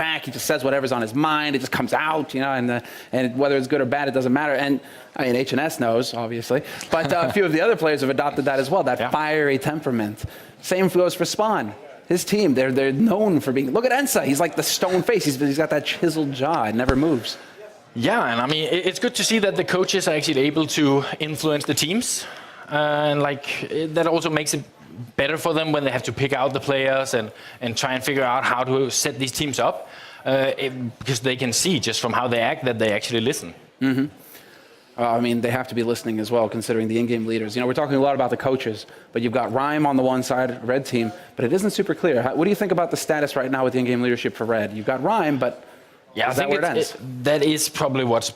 back. He just says whatever's on his mind. It just comes out, you know, and whether it's good or bad, it doesn't matter. And I mean, HNS knows, obviously, but a few of the other players have adopted that as well, that fiery temperament. Same goes for Spawn. His team, they're known for being, look at Ensa, he's like the stone face. He's got that chiseled jaw, it never moves. Yeah, and I mean, it's good to see that the coaches are actually able to influence the teams. And that also makes it better for them when they have to pick out the players and try and figure out how to set these teams up. Because they can see just from how they act that they actually listen. Mm-hmm. I mean, they have to be listening as well, considering the in-game leaders. You know, we're talking a lot about the coaches, but you've got Rhyme on the one side, Red team, but it isn't super clear. What do you think about the status right now with the in-game leadership for Red? You've got Rhyme, but yeah, is that where it ends? That is probably what's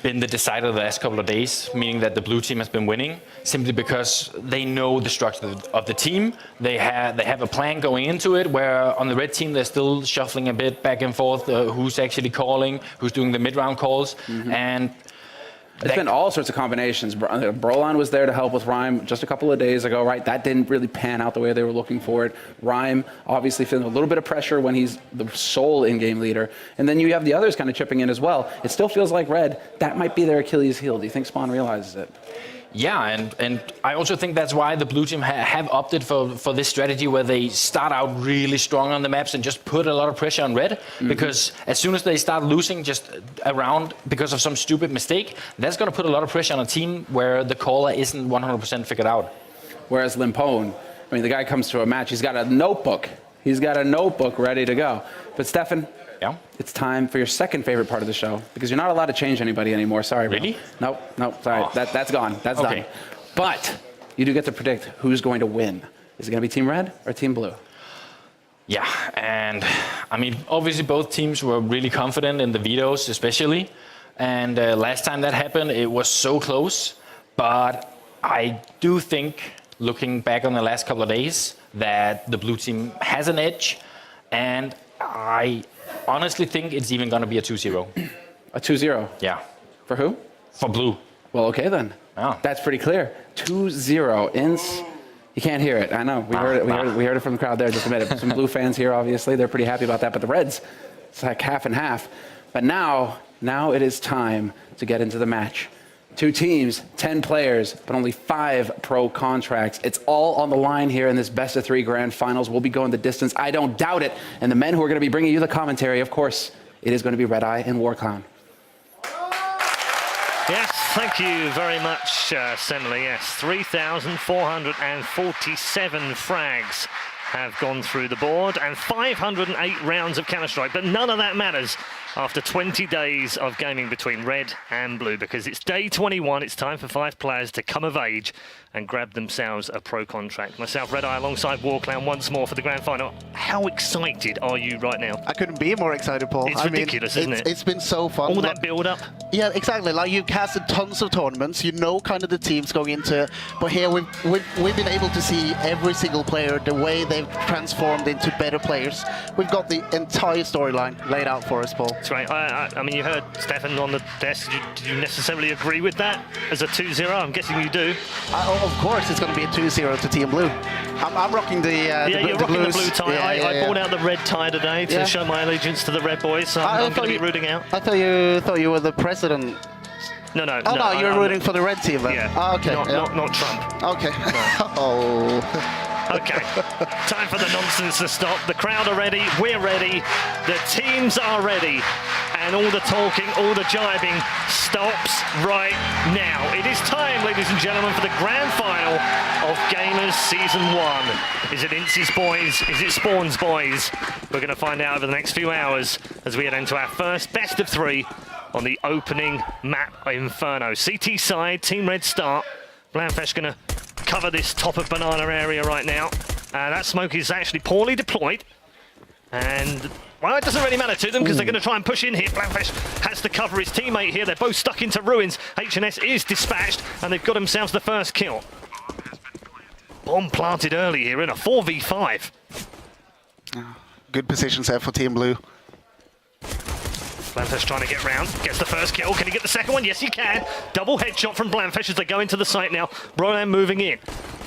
been the decider the last couple of days, meaning that the blue team has been winning, simply because they know the structure of the team. They have a plan going into it, where on the red team they're still shuffling a bit back and forth, who's actually calling, who's doing the mid-round calls, and it's been all sorts of combinations. Brolan was there to help with Rhyme just a couple of days ago, right? That didn't really pan out the way they were looking for it. Rhyme obviously feeling a little bit of pressure when he's the sole in-game leader. And then you have the others kind of chipping in as well. It still feels like Red, that might be their Achilles heel. Do you think Spawn realizes it? Yeah, and I also think that's why the blue team have opted for this strategy where they start out really strong on the maps and just put a lot of pressure on Red, because as soon as they start losing just around because of some stupid mistake, that's going to put a lot of pressure on a team where the caller isn't 100% figured out. Whereas Limpone, I mean, the guy comes to a match, he's got a notebook. He's got a notebook ready to go. But Stefan, it's time for your second favorite part of the show, because you're not allowed to change anybody anymore. Sorry, bro. Really? Nope, sorry. Oh. That's gone. That's done. But you do get to predict who's going to win. Is it going to be Team Red or Team Blue? Yeah, and I mean, obviously both teams were really confident in the vetoes, especially. And last time that happened, it was so close. But I do think, looking back on the last couple of days, that the blue team has an edge. And I honestly think it's even going to be a 2-0. A 2-0? Yeah. For who? For blue. Well, okay then. Oh. That's pretty clear. 2-0. You can't hear it. I know. We heard it from the crowd there just a minute. Some blue fans here, obviously. They're pretty happy about that. But the Reds, it's like half and half. But now it is time to get into the match. 2 teams, 10 players, but only 5 pro contracts. It's all on the line here in this best-of-3 grand finals. We'll be going the distance. I don't doubt it. And the men who are going to be bringing you the commentary, of course, it is going to be Red Eye and Warclown. Yes, thank you very much, Semele. Yes, 3,447 frags have gone through the board and 508 rounds of Counter-Strike, but none of that matters after 20 days of gaming between Red and Blue, because it's day 21. It's time for 5 players to come of age and grab themselves a pro contract. Myself, Red Eye, alongside Warclown once more for the grand final. How excited are you right now? I couldn't be more excited, Paul. It's ridiculous, isn't it? It's been so fun. All that build-up. Yeah, exactly. Like, you've casted tons of tournaments. You know kind of the teams going into it. But here we've been able to see every single player, the way they've transformed into better players. We've got the entire storyline laid out for us, Paul. That's right. I mean, you heard Stefan on the desk. Did you necessarily agree with that as a 2-0? I'm guessing you do. Of course, it's going to be a 2-0 to Team Blue. I'm rocking the you're the rocking blues. the blue tie. I bought out the red tie today to show my allegiance to the Red boys. So I'm going to be rooting out. I thought you were the president. No. Oh no, you're rooting for the red team then. Yeah. Oh, okay. Not Trump. Okay. No. Oh. Okay, time for the nonsense to stop. The crowd are ready, we're ready, the teams are ready, and all the talking, all the jibing stops right now. It is time, ladies and gentlemen, for the grand final of Gamerz Season 1. Is it Incy's boys? Is it Spawn's boys? We're going to find out over the next few hours as we head into our first best of 3 on the opening map Inferno. CT side, Team Red start. Blamfesh going to cover this top of banana area right now. That smoke is actually poorly deployed. And, well, it doesn't really matter to them because they're going to try and push in here. Blamfesh has to cover his teammate here. They're both stuck into ruins. HNS is dispatched and they've got themselves the first kill. Bomb planted early here in a 4v5. Good positions there for Team Blue. Blamfesh trying to get round, gets the first kill. Can he get the second one? Yes, he can. Double headshot from Blamfesh as they go into the site now. Brolan moving in.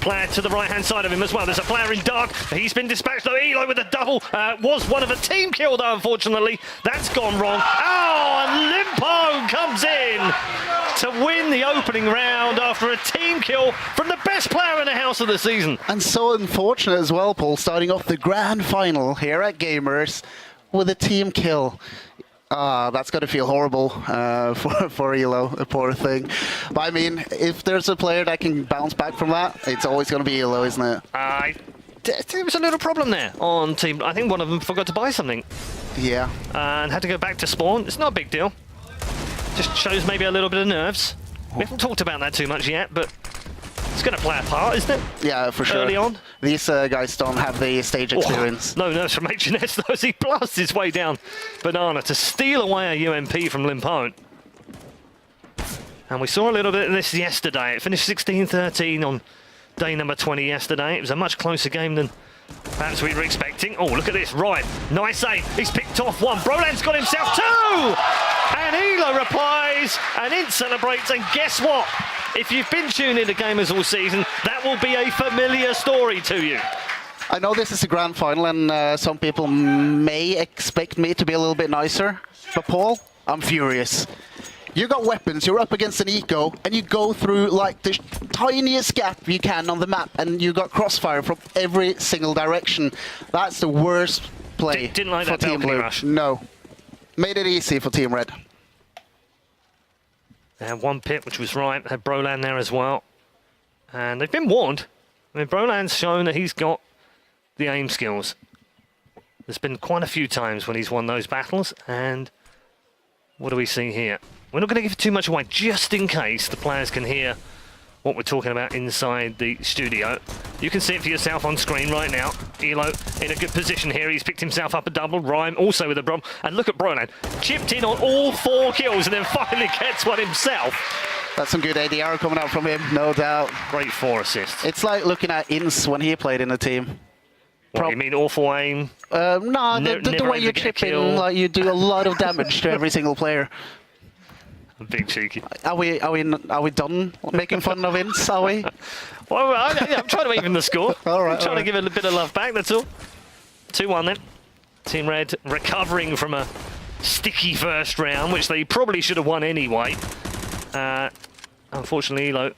player to the right-hand side of him as well. There's a player in dark. He's been dispatched, though. Elo with a double. Was one of a team kill, though, unfortunately. That's gone wrong. Oh, and Limpo comes in to win the opening round after a team kill from the best player in the house of the season. And so unfortunate as well, Paul, starting off the grand final here at Gamerz with a team kill. That's got to feel horrible for Elo, a poor thing. But I mean, if there's a player that can bounce back from that, it's always going to be Elo, isn't it? There was a little problem there on team. I think one of them forgot to buy something. Yeah. And had to go back to spawn. It's not a big deal. Just shows maybe a little bit of nerves. We haven't talked about that too much yet, but it's going to play a part, isn't it? Yeah, for sure. Early on. These guys don't have the stage experience. No nerves from HNS, though, as he blasts his way down Banana to steal away a UMP from Limpone. And we saw a little bit of this yesterday. It finished 16-13 on day number 20 yesterday. It was a much closer game than perhaps we were expecting. Oh, look at this. Right. Nice aim. He's picked off one. Broland's got himself two! And Elo replies, and Int celebrates, and guess what? If you've been tuned into Gamers all season, that will be a familiar story to you. I know this is a grand final, and some people may expect me to be a little bit nicer, but Paul, I'm furious. You got weapons, you're up against an eco, and you go through like the tiniest gap you can on the map, and you got crossfire from every single direction. That's the worst play Didn't like for that Team balcony Blue. rush. No. Made it easy for Team Red. They had one pit, which was right. They had Broland there as well. And they've been warned. I mean, Broland's shown that he's got the aim skills. There's been quite a few times when he's won those battles, and what do we see here? We're not going to give too much away, just in case the players can hear what we're talking about inside the studio. You can see it for yourself on screen right now. Elo in a good position here. He's picked himself up a double. Rhyme also with a bomb. And look at Broland. Chipped in on all 4 kills and then finally gets one himself. That's some good ADR coming out from him, no doubt. Great 4 assists. It's like looking at Ince when he played in the team. What, you mean awful aim? No, the never way you able to get a chip in, kill. like you do a lot of damage to every single player. Big cheeky. Are we done making fun of Ince? Are we? Well, I'm trying to even the score. All right, I'm trying all to right. give it a bit of love back, that's all. 2-1 then. Team Red recovering from a sticky first round, which they probably should have won anyway. Unfortunately, Elo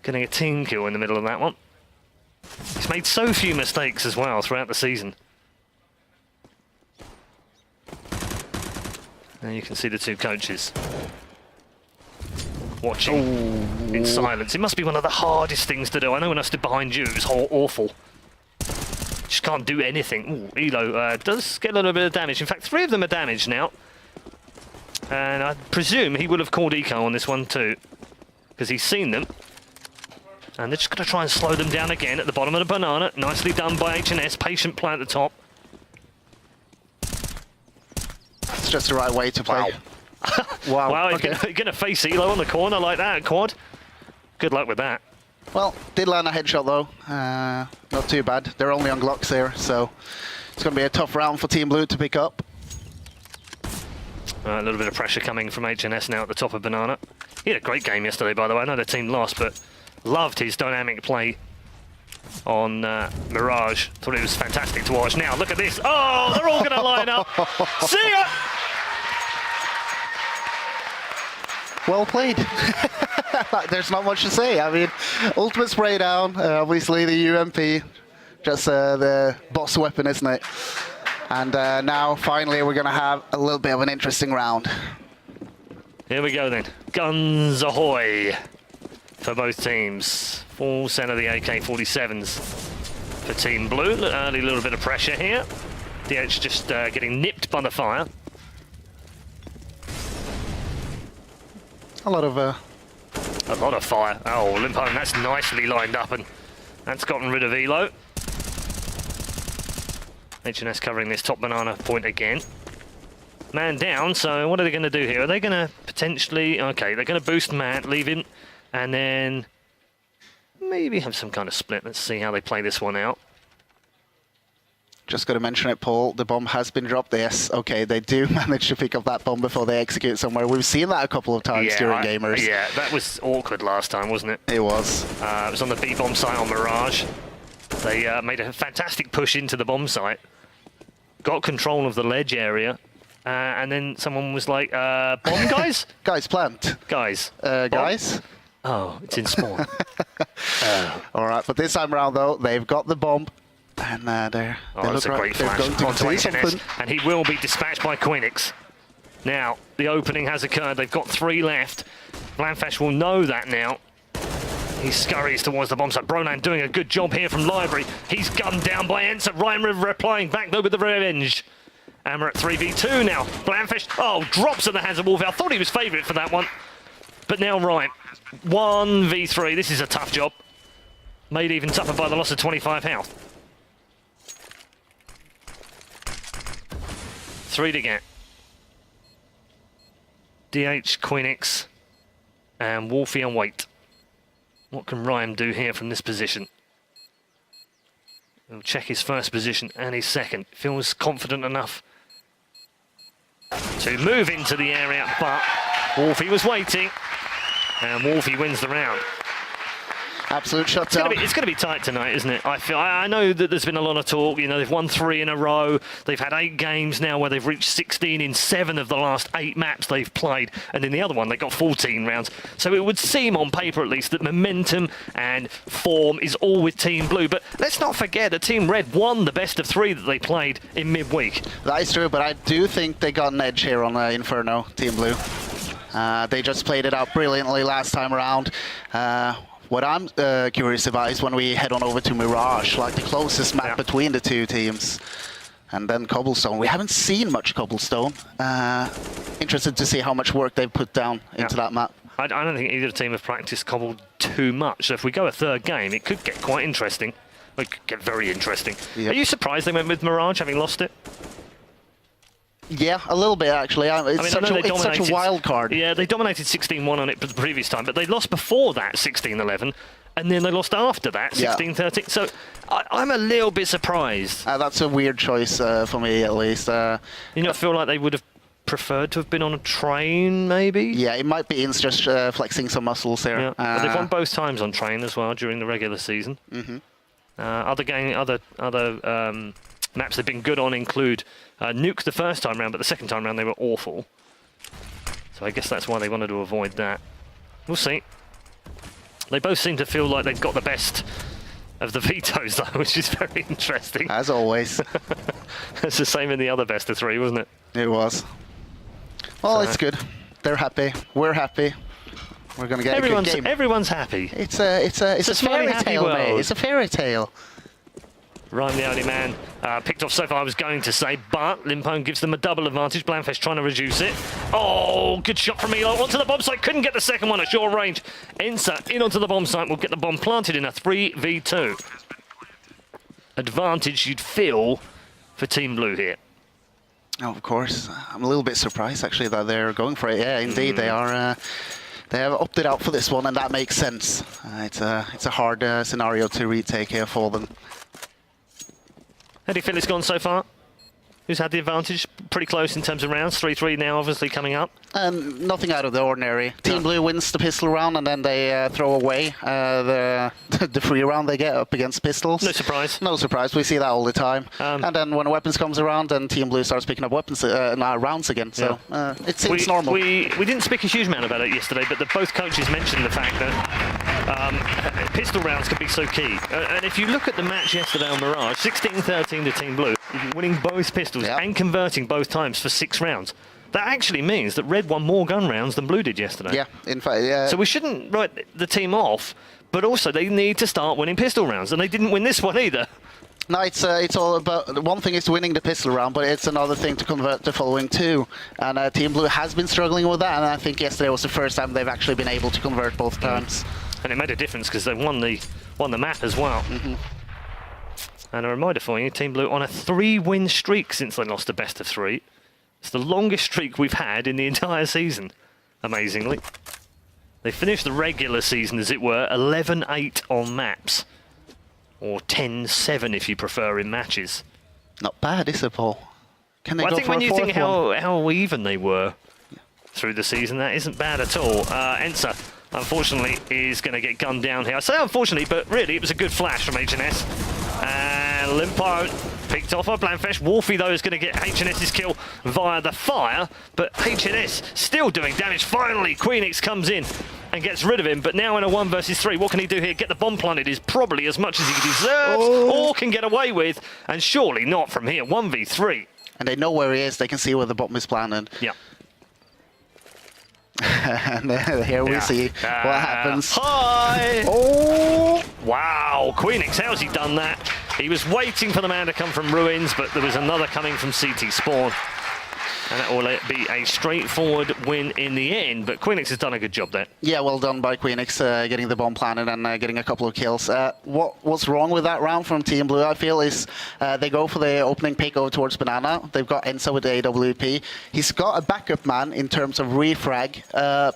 getting a team kill in the middle of that one. He's made so few mistakes as well throughout the season. And you can see the 2 coaches watching in silence. It must be one of the hardest things to do. I know when I stood behind you, it was awful. Just can't do anything. Ooh, Elo does get a little bit of damage. In fact, 3 of them are damaged now. And I presume he would have called eco on this one too, because he's seen them. And they're just going to try and slow them down again at the bottom of the banana. Nicely done by HNS. Patient play at the top. It's just the right way to play. Wow. Wow, Okay. you're going to face Elo on the corner like that, Quad. Good luck with that. Well, did land a headshot though. Not too bad. They're only on Glocks here, so it's going to be a tough round for Team Blue to pick up. A little bit of pressure coming from HNS now at the top of Banana. He had a great game yesterday, by the way. I know the team lost, but loved his dynamic play on Mirage. Thought it was fantastic to watch. Now, look at this. Oh, they're all going to line up. See ya! Well played. There's not much to say. I mean, ultimate spray down, obviously the UMP, just the boss weapon, isn't it? And now, finally, we're going to have a little bit of an interesting round. Here we go then. Guns ahoy for both teams. Full send of the AK-47s for Team Blue. Early little bit of pressure here. DH just getting nipped by the fire. A lot of fire. Oh, Limpone, that's nicely lined up, and that's gotten rid of Elo. HNS covering this top banana point again. Man down, so what are they going to do here? Are they going to potentially... Okay, they're going to boost Matt, leave him, and then maybe have some kind of split. Let's see how they play this one out. Just got to mention it, Paul. The bomb has been dropped. Yes, okay, they do manage to pick up that bomb before they execute somewhere. We've seen that a couple of times during Gamerz. Yeah, that was awkward last time, wasn't it? It was. It was on the B-bomb site on Mirage. They made a fantastic push into the bomb site, got control of the ledge area, and then someone was like, bomb guys? Guys, plant. Guys. Guys? Oh, it's in spawn. All right, but this time around, though, they've got the bomb. And they that's look a like great they're flash going to onto do HNS, something. and he will be dispatched by Quinix. Now, the opening has occurred. They've got 3 left. Blamfash will know that now. He scurries towards the bomb site. Bronan doing a good job here from Library. He's gunned down by Ensa. Ryan River replying back, though, with the revenge. And we're at 3v2 now. Blamfash, drops at the hands of Wolf. I thought he was favourite for that one. But now Ryan, 1v3. This is a tough job. Made even tougher by the loss of 25 health. 3 to get. DH, Quinix, and Wolfie on Wait. What can Ryan do here from this position? He'll check his first position and his second. Feels confident enough to move into the area, but Wolfie was waiting, and Wolfie wins the round. Absolute shutdown. It's going to be tight tonight, isn't it? I know that there's been a lot of talk. You know, they've won 3 in a row. They've had 8 games now where they've reached 16 in 7 of the last 8 maps they've played. And in the other one, they got 14 rounds. So it would seem, on paper at least, that momentum and form is all with Team Blue. But let's not forget that Team Red won the best of 3 that they played in midweek. That is true, but I do think they got an edge here on Inferno, Team Blue. They just played it out brilliantly last time around. What I'm curious about is when we head on over to Mirage, like the closest map between the 2 teams. And then Cobblestone. We haven't seen much Cobblestone. Interested to see how much work they've put down into that map. I don't think either team have practiced Cobble too much. So if we go a 3rd game, it could get quite interesting. It could get very interesting. Yep. Are you surprised they went with Mirage, having lost it? Yeah, a little bit actually. It's such a wild card. Yeah, they dominated 16-1 on it the previous time, but they lost before that 16-11, and then they lost after that 16-13. So I'm a little bit surprised. That's a weird choice for me, at least. You not feel like they would have preferred to have been on a train, maybe? Yeah, it might be Ince just flexing some muscles there. Yeah. But they've won both times on train as well during the regular season. Other maps they've been good on include Nuke the first time round, but the second time round they were awful. So I guess that's why they wanted to avoid that. We'll see. They both seem to feel like they've got the best of the vetoes, though, which is very interesting. As always. It's the same in the other best of 3, wasn't it? It was. Well, it's good. They're happy. We're happy. We're going to get a good game. Everyone's happy. It's a fairy tale, mate. It's a fairy tale. Ryan, the only man, picked off so far, I was going to say, but Limpone gives them a double advantage. Blamfash trying to reduce it. Oh, good shot from Elo onto the bomb site. Couldn't get the second one at short range. Ensa in onto the bomb site will get the bomb planted in a 3v2. Advantage you'd feel for Team Blue here. Oh, of course. I'm a little bit surprised, actually, that they're going for it. Yeah, indeed, they are. They have opted out for this one, and that makes sense. It's a hard scenario to retake here for them. How do you feel it's gone so far? Who's had the advantage? Pretty close in terms of rounds. 3-3 now, obviously, coming up. Nothing out of the ordinary. Team Blue wins the pistol round, and then they throw away the free round they get up against pistols. No surprise. No surprise. We see that all the time. And then when weapons comes around, then Team Blue starts picking up weapons rounds again. So it's normal. We didn't speak a huge amount about it yesterday, but both coaches mentioned the fact that pistol rounds can be so key. And if you look at the match yesterday on Mirage, 16-13 to Team Blue, winning both pistols and converting both times for 6 rounds. That actually means that Red won more gun rounds than Blue did yesterday. Yeah, in fact, yeah. So we shouldn't write the team off, but also they need to start winning pistol rounds, and they didn't win this one either. No, it's all about, one thing is winning the pistol round, but it's another thing to convert the following 2. And Team Blue has been struggling with that, and I think yesterday was the first time they've actually been able to convert both times. And it made a difference because they won the map as well. And a reminder for you, Team Blue on a 3-win streak since they lost a best of 3. It's the longest streak we've had in the entire season, amazingly. They finished the regular season, as it were, 11-8 on maps. Or 10-7 if you prefer in matches. Not bad, is it, Paul? Can they Well, go I think for when a you fourth think one? how even they were through the season, that isn't bad at all. Ensa, unfortunately, is going to get gunned down here. I say unfortunately, but really it was a good flash from HNS. And Limpo picked off by Blanfesh. Wolfie, though, is going to get HNS's kill via the fire, but HNS still doing damage. Finally, Queenix comes in and gets rid of him, but now in a 1 versus 3, what can he do here? Get the bomb planted is probably as much as he deserves or can get away with, and surely not from here. 1v3. And they know where he is. They can see where the bomb is planted. Yeah. And here we see what happens. Hi! Oh! Wow, Queenix, how's he done that? He was waiting for the man to come from Ruins, but there was another coming from CT Spawn. And that will be a straightforward win in the end, but Queenix has done a good job there. Yeah, well done by Queenix, getting the bomb planted and getting a couple of kills. What's wrong with that round from Team Blue, I feel, is they go for the opening pick over towards Banana. They've got Ensa with the AWP. He's got a backup man in terms of refrag,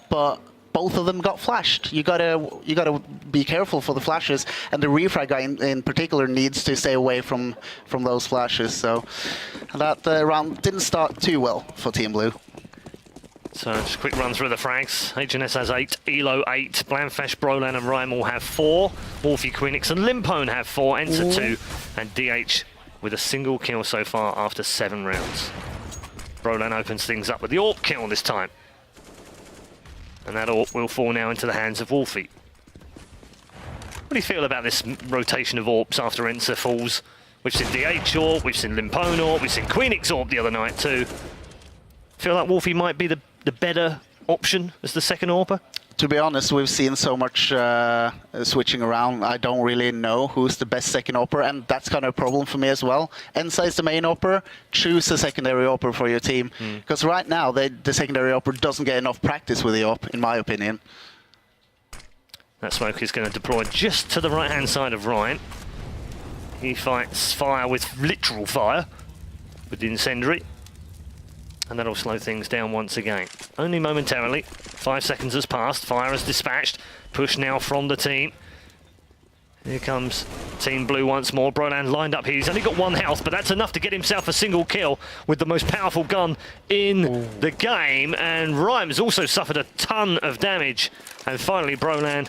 but both of them got flashed. You gotta be careful for the flashes, and the refrag guy in particular needs to stay away from those flashes. So that round didn't start too well for Team Blue. So just a quick run through the frags. HNS has 8, Elo 8, Blanfesh, Brolan and Rhyme all have 4. Wolfie, Queenix and Limpone have 4, Ensa 2, and DH with a single kill so far after 7 rounds. Brolan opens things up with the AWP kill this time. And that AWP will fall now into the hands of Wolfie. What do you feel about this rotation of AWPs after Ensa falls? We've seen DH AWP, we've seen Limpone AWP, we've seen Queenix AWP the other night too. Feel like Wolfie might be the better option as the second AWPer? To be honest, we've seen so much switching around. I don't really know who's the best second AWPer, and that's kind of a problem for me as well. Ensa is the main AWPer. Choose a secondary AWPer for your team, because right now the secondary AWPer doesn't get enough practice with the AWP, in my opinion. That smoke is going to deploy just to the right-hand side of Ryan. He fights fire with literal fire with the incendiary. And that'll slow things down once again. Only momentarily. 5 seconds has passed. Fire has dispatched. Push now from the team. Here comes Team Blue once more. Brolan lined up here. He's only got 1 health, but that's enough to get himself a single kill with the most powerful gun in the game. And Rhyme's also suffered a ton of damage. And finally, Brolan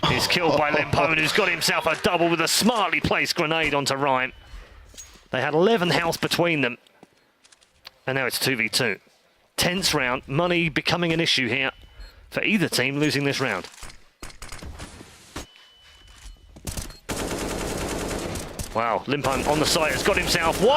is killed by Limpone, who's got himself a double with a smartly placed grenade onto Rhyme. They had 11 health between them. And now it's 2v2. Tense round, money becoming an issue here for either team losing this round. Wow, Limpone on the site has got himself 1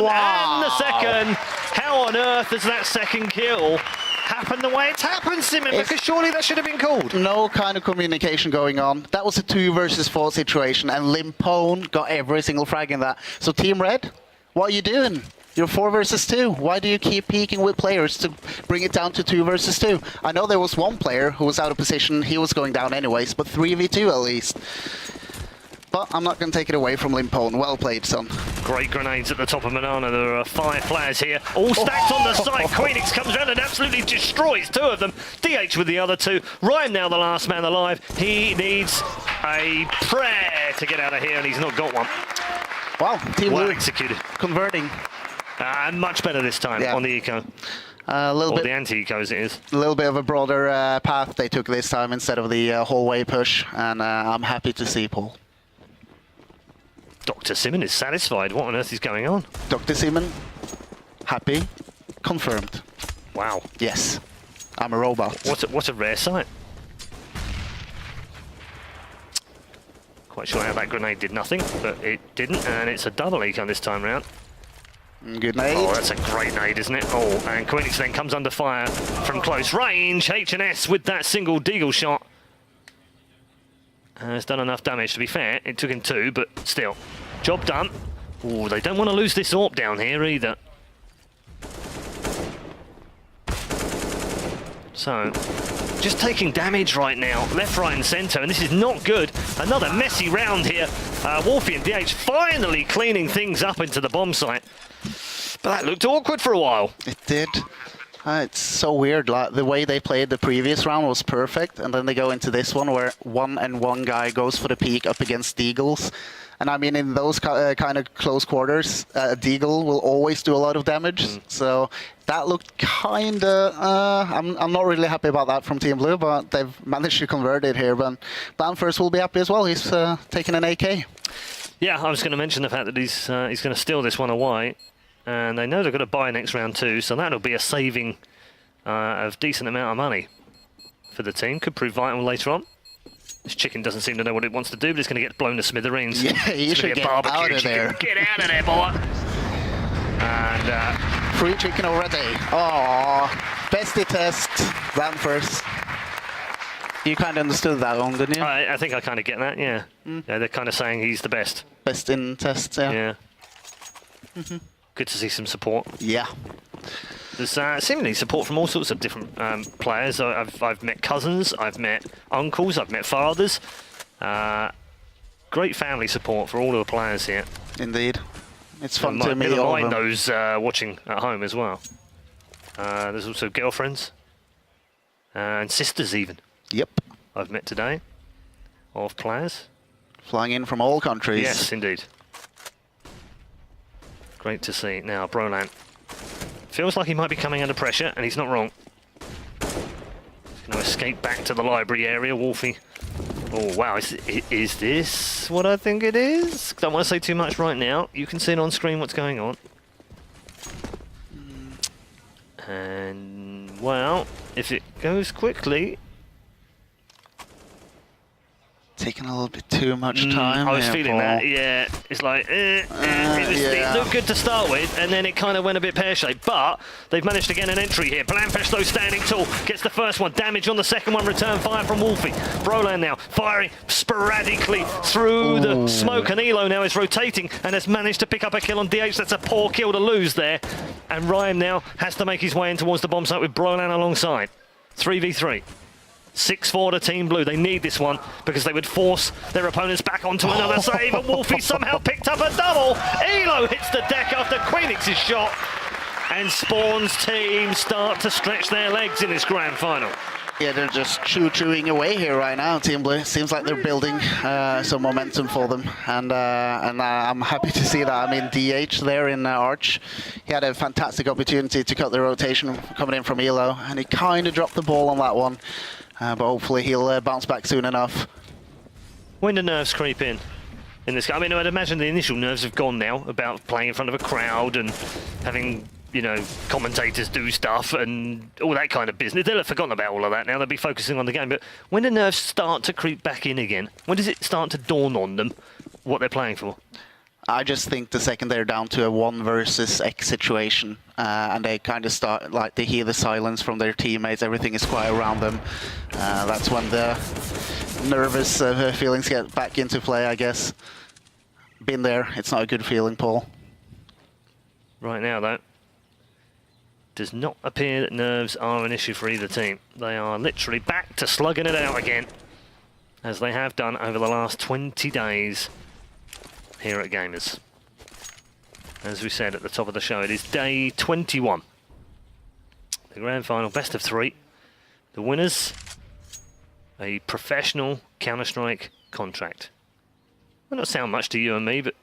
and the second. How on earth has that second kill happened the way it's happened, Simon? Because surely that should have been called. No kind of communication going on. That was a 2 versus 4 situation, and Limpone got every single frag in that. So Team Red, what are you doing? You're 4 versus 2. Why do you keep peeking with players to bring it down to 2 versus 2? I know there was one player who was out of position. He was going down anyways, but 3v2 at least. But I'm not going to take it away from Limpone. Well played, son. Great grenades at the top of Banana. There are 5 players here, all stacked on the side. Queenix comes around and absolutely destroys 2 of them. DH with the other 2. Ryan now the last man alive. He needs a prayer to get out of here, and he's not got one. Wow, Team Well Blue executed. converting. Much better this time on the eco. A little Or bit. the anti-eco as it is. A little bit of a broader path they took this time instead of the hallway push, and I'm happy to see Paul. Dr. Simon is satisfied. What on earth is going on? Dr. Simon, happy, confirmed. Wow. Yes, I'm a robot. What a rare sight. Quite sure how that grenade did nothing, but it didn't, and it's a double eco this time round. Good nade. Oh, that's a great nade, isn't it? Oh, and Queenix then comes under fire from close range. H&S with that single deagle shot. Has done enough damage, to be fair. It took him 2, but still. Job done. Oh, they don't want to lose this AWP down here either. So, just taking damage right now, left, right and centre, and this is not good. Another messy round here. Wolfie and DH finally cleaning things up into the bomb site. But that looked awkward for a while. It did. It's so weird. Like, the way they played the previous round was perfect, and then they go into this one where one guy goes for the peak up against Deagles. And I mean, in those kind of close quarters, Deagle will always do a lot of damage. So that looked kind of... I'm not really happy about that from Team Blue, but they've managed to convert it here. But Blanfirst will be happy as well. He's taking an AK. Yeah, I was going to mention the fact that he's going to steal this one away. And they know they're going to buy next round too, so that'll be a saving of decent amount of money for the team. Could prove vital later on. This chicken doesn't seem to know what it wants to do, but it's going to get blown to smithereens. Yeah, you should get out of there. Get out of there, boy! And free chicken already. Oh, bestie test. Blanfirst. You kind of understood that one, didn't you? I think I kind of get that. Yeah. Yeah, they're kind of saying he's the best. Best in tests. Yeah. Good to see some support. Yeah. There's seemingly support from all sorts of different players. I've met cousins, I've met uncles, I've met fathers. Great family support for all of the players here. Indeed. It's fun to meet all all of them. those watching at home as well. There's also girlfriends and sisters even. Yep. I've met today of players. Flying in from all countries. Yes, indeed. Great to see. Now, Brolan feels like he might be coming under pressure, and he's not wrong. He's going to escape back to the library area. Wolfie. Oh, wow. Is this what I think it is? Don't want to say too much right now. You can see it on screen what's going on. And, well, if it goes quickly... Taking a little bit too much time. I was feeling that, yeah. It's like, it looked good to start with, and then it kind of went a bit pear-shaped. But they've managed to get an entry here. Blanfirst, though, standing tall, gets the first one. Damage on the second one, return fire from Wolfie. Brolan now firing sporadically through the smoke, and Elo now is rotating and has managed to pick up a kill on DH. That's a poor kill to lose there. And Ryan now has to make his way in towards the bomb site with Brolan alongside. 3v3. 6-4 to Team Blue. They need this one because they would force their opponents back onto another save, and Wolfie somehow picked up a double. Elo hits the deck after Queenix's shot, and Spawn's team start to stretch their legs in this grand final. Yeah, they're just chewing away here right now, Team Blue. Seems like they're building some momentum for them, and I'm happy to see that. I mean, DH there in Arch, he had a fantastic opportunity to cut the rotation coming in from Elo, and he kind of dropped the ball on that one. But hopefully he'll bounce back soon enough. When do nerves creep in this? I mean, I'd imagine the initial nerves have gone now about playing in front of a crowd and having, you know, commentators do stuff and all that kind of business. They'll have forgotten about all of that now. They'll be focusing on the game. But when do nerves start to creep back in again? When does it start to dawn on them what they're playing for? I just think the second they're down to a 1 versus X situation, and they kind of start, like, they hear the silence from their teammates, everything is quiet around them, that's when the nervous feelings get back into play, I guess. Been there, it's not a good feeling, Paul. Right now, though, does not appear that nerves are an issue for either team. They are literally back to slugging it out again, as they have done over the last 20 days. Here at Gamerz. As we said at the top of the show, it is day 21. The grand final, best of 3. The winners, a professional Counter-Strike contract. Will not sound much to you and me, but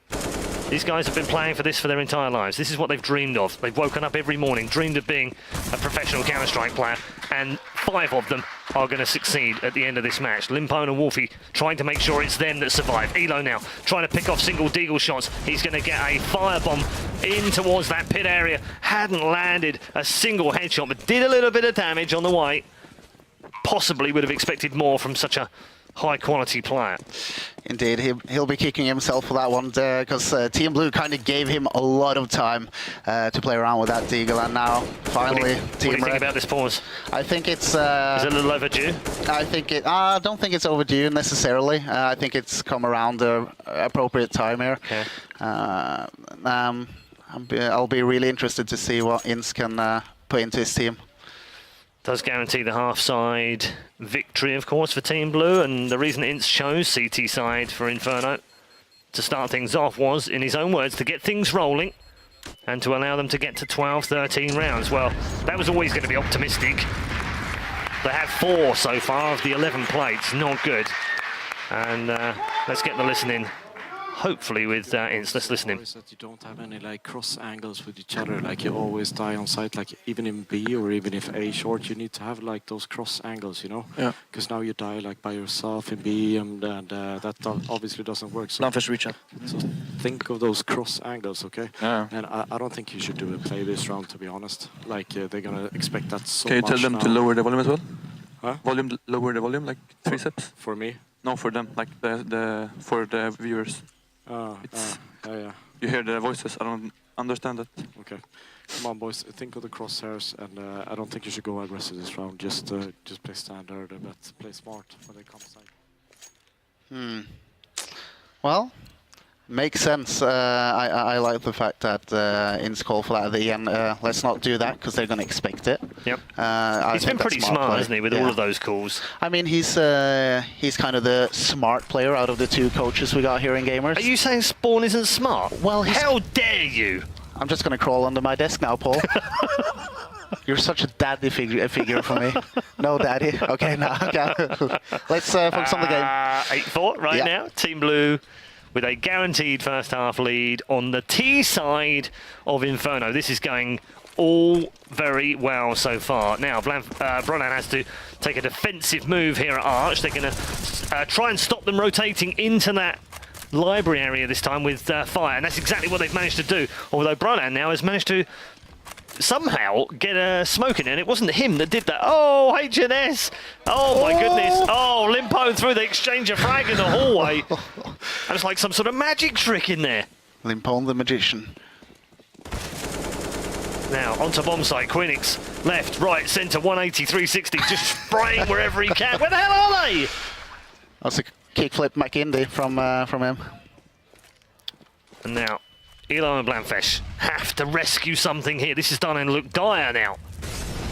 these guys have been playing for this for their entire lives. This is what they've dreamed of. They've woken up every morning, dreamed of being a professional Counter-Strike player, and 5 of them are going to succeed at the end of this match. Limpone and Wolfie trying to make sure it's them that survive. Elo now trying to pick off single deagle shots. He's going to get a firebomb in towards that pit area. Hadn't landed a single headshot, but did a little bit of damage on the way. Possibly would have expected more from such a high-quality player. Indeed, he'll be kicking himself for that one because Team Blue kind of gave him a lot of time to play around with that Deagle, and now finally What do you think about this pause? I think it's... Is it a little overdue? I don't think it's overdue necessarily. I think it's come around the appropriate time here. Okay. I'll be really interested to see what Ince can put into his team. Does guarantee the half-side victory, of course, for Team Blue, and the reason Ince chose CT side for Inferno to start things off was, in his own words, to get things rolling and to allow them to get to 12, 13 rounds. Well, that was always going to be optimistic. They have 4 so far of the 11 plates, not good. And let's get the listening. Hopefully with Ince. Let's listen in. That you don't have any like cross angles with each other, like you always die on site, like even in B or even if A short, you need to have like those cross angles, you know? Yeah. Because now you die like by yourself in B, and that obviously doesn't work. So, Blanfish reach out. so think of those cross angles, okay? Yeah. And I don't think you should do a play this round, to be honest. Like they're gonna expect that so Can you much tell them now. to lower the volume as well? Huh? Lower the volume, like 3 steps? For me? No, for them, like for the viewers. Yeah. You hear the voices, I don't understand that. Okay. Come on, boys. Think of the crosshairs, and I don't think you should go aggressive this round. Just play standard, but play smart when they come side. Well, makes sense. I like the fact that Ince called for that at the end. Let's not do that because they're going to expect it. Yep. I He's think been pretty that's smart, play. hasn't he, with all of those calls? I mean, he's kind of the smart player out of the 2 coaches we got here in Gamers. Are you saying Spawn isn't smart? Well, how dare you? I'm just going to crawl under my desk now, Paul. You're such a daddy figure for me. No, daddy. Okay, now. Let's focus on the game. 8-4 right now. Team Blue with a guaranteed first half lead on the T side of Inferno. This is going all very well so far. Now, Bronan has to take a defensive move here at Arch. They're going to try and stop them rotating into that library area this time with fire, and that's exactly what they've managed to do. Although Bronan now has managed to somehow get a smoke in, and it wasn't him that did that. Oh, HNS! Oh my goodness! Oh, Limpo through the exchange of frag in the hallway. And it's like some sort of magic trick in there. Limpone the magician. Now, onto bomb site. Quinix, left, right, centre, 180, 360, just spraying wherever he can. Where the hell are they? That's a kickflip McIndy from him. And now, Elo and Blanfish have to rescue something here. This is starting to look dire now.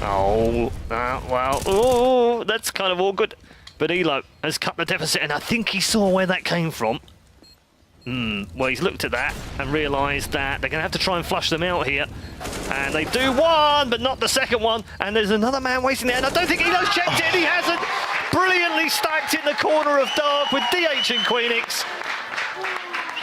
Oh, well, oh, that's kind of awkward. But Elo has cut the deficit, and I think he saw where that came from. Well, he's looked at that and realised that they're going to have to try and flush them out here. And they do one, but not the second one. And there's another man waiting there, and I don't think Elo's checked it, and he hasn't. Brilliantly stacked in the corner of Dark with DH and Queenix.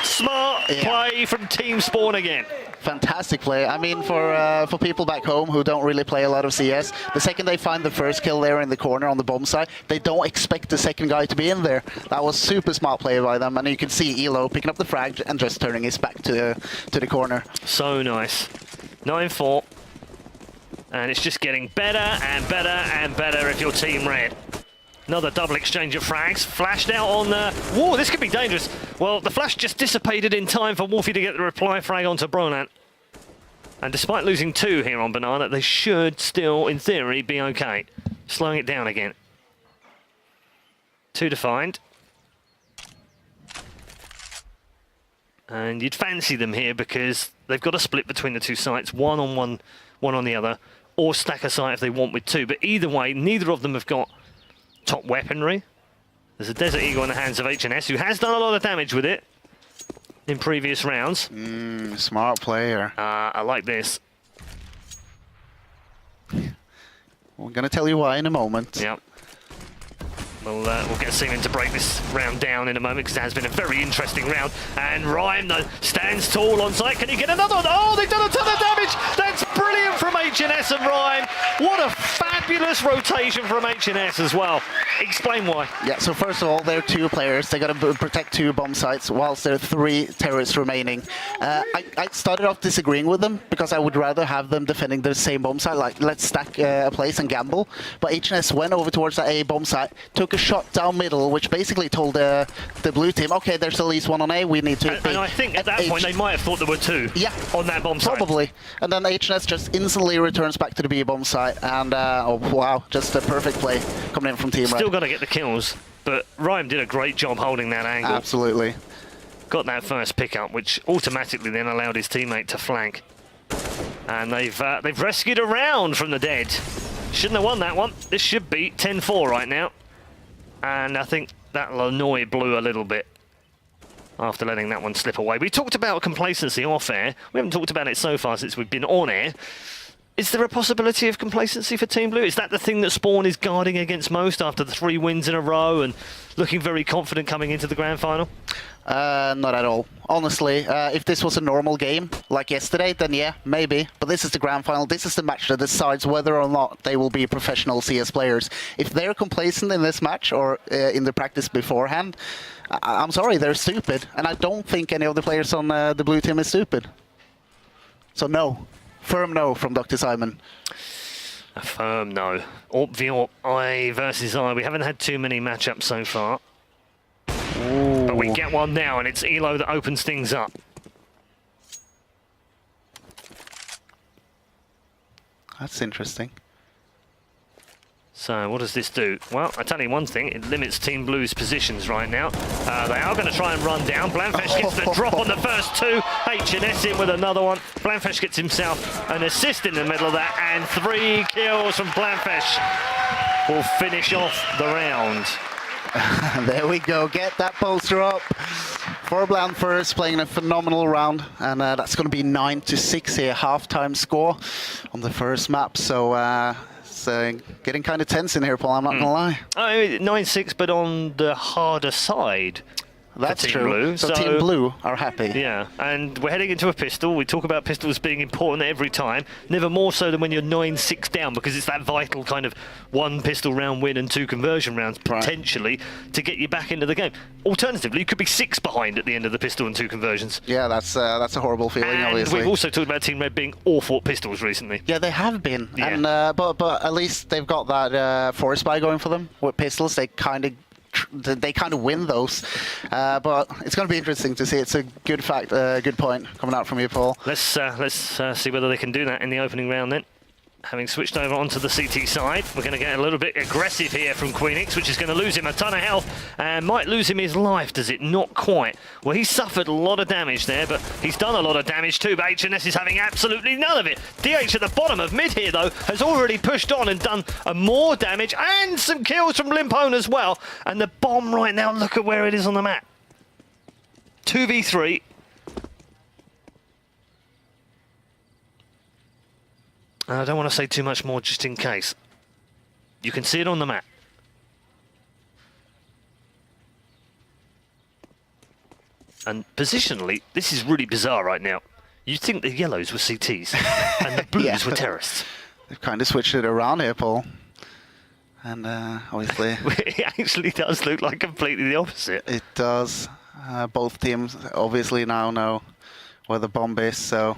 Smart play from Team Spawn again. Fantastic play. I mean, for people back home who don't really play a lot of CS, the second they find the first kill there in the corner on the bomb side, they don't expect the second guy to be in there. That was super smart play by them, and you can see Elo picking up the frag and just turning his back to the corner. So nice. 9-4. And it's just getting better and better and better if you're Team Red. Another double exchange of frags. Flashed out on the... Whoa, this could be dangerous. Well, the flash just dissipated in time for Wolfie to get the reply frag onto Bronan. And despite losing 2 here on Banana, they should still, in theory, be okay. Slowing it down again. 2 to find. And you'd fancy them here because they've got a split between the 2 sites. One on one, one on the other. Or stack a site if they want with 2. But either way, neither of them have got top weaponry. There's a Desert Eagle in the hands of HNS, who has done a lot of damage with it in previous rounds. Smart player. I like this. We're going to tell you why in a moment. Yep. We'll get Seaman to break this round down in a moment because it has been a very interesting round. And Rhyme, though, stands tall on site. Can he get another one? Oh, they've done a ton of damage. That's brilliant from HNS and Rhyme. What a fabulous rotation from HNS as well. Explain why. Yeah, so first of all, they're 2 players. They got to protect 2 bomb sites whilst there are 3 terrorists remaining. I started off disagreeing with them because I would rather have them defending the same bomb site, like let's stack a place and gamble. But HNS went over towards that A bomb site, took a shot down middle, which basically told the blue team, okay, there's at least 1 on A, we need to... And I think at that point they might have thought there were 2 on that bomb site. Probably. And then HNS just instantly returns back to the B bomb site, and oh wow, just a perfect play coming in from Team Red. Still got to get the kills, but Rhyme did a great job holding that angle. Absolutely. Got that first pickup, which automatically then allowed his teammate to flank. And they've rescued a round from the dead. Shouldn't have won that one. This should be 10-4 right now. And I think that'll annoy Blue a little bit. after letting that one slip away. We talked about complacency off air. We haven't talked about it so far since we've been on air. Is there a possibility of complacency for Team Blue? Is that the thing that Spawn is guarding against most after the 3 wins in a row and looking very confident coming into the grand final? Not at all. Honestly, if this was a normal game like yesterday, then yeah, maybe. But this is the grand final. This is the match that decides whether or not they will be professional CS players. If they're complacent in this match or in the practice beforehand, I'm sorry, they're stupid. And I don't think any of the players on the blue team is stupid. So no. Firm no from Dr. Simon. A firm no. Orp I versus I. We haven't had too many matchups so far. Ooh. But we get one now, and it's Elo that opens things up. That's interesting. So what does this do? Well, I tell you one thing, it limits Team Blue's positions right now. They are going to try and run down. Blanfesh gets the drop on the first 2. H&S in with another one. Blanfesh gets himself an assist in the middle of that, and 3 kills from Blanfesh will finish off the round. There we go. Get that poster up for Blanfesh, playing a phenomenal round, and that's going to be 9-6 here, halftime score on the first map. So. Getting kind of tense in here, Paul, I'm not going to lie. 9-6, but on the harder side. That's Team true. Blue. So Team Blue are happy. Yeah, and we're heading into a pistol. We talk about pistols being important every time, never more so than when you're 9-6 down, because it's that vital kind of 1 pistol round win and 2 conversion rounds, potentially, to get you back into the game. Alternatively, you could be 6 behind at the end of the pistol and 2 conversions. Yeah, that's a horrible feeling, and obviously. We've also talked about Team Red being awful at pistols recently. Yeah, they have been. Yeah. And, but at least they've got that force buy going for them. With pistols, they kind of win those, but it's going to be interesting to see. It's a good fact, good point coming out from you, Paul. Let's see whether they can do that in the opening round then. Having switched over onto the CT side, we're going to get a little bit aggressive here from Queenix, which is going to lose him a ton of health and might lose him his life, does it? Not quite. Well, he suffered a lot of damage there, but he's done a lot of damage too, but H&S is having absolutely none of it. DH at the bottom of mid here, though, has already pushed on and done more damage and some kills from Limpone as well. And the bomb right now, look at where it is on the map. 2v3. I don't want to say too much more just in case. You can see it on the map. And positionally, this is really bizarre right now. You'd think the yellows were CTs and the blues were terrorists. They've kind of switched it around here, Paul. And obviously... It actually does look like completely the opposite. It does. Both teams obviously now know where the bomb is, so...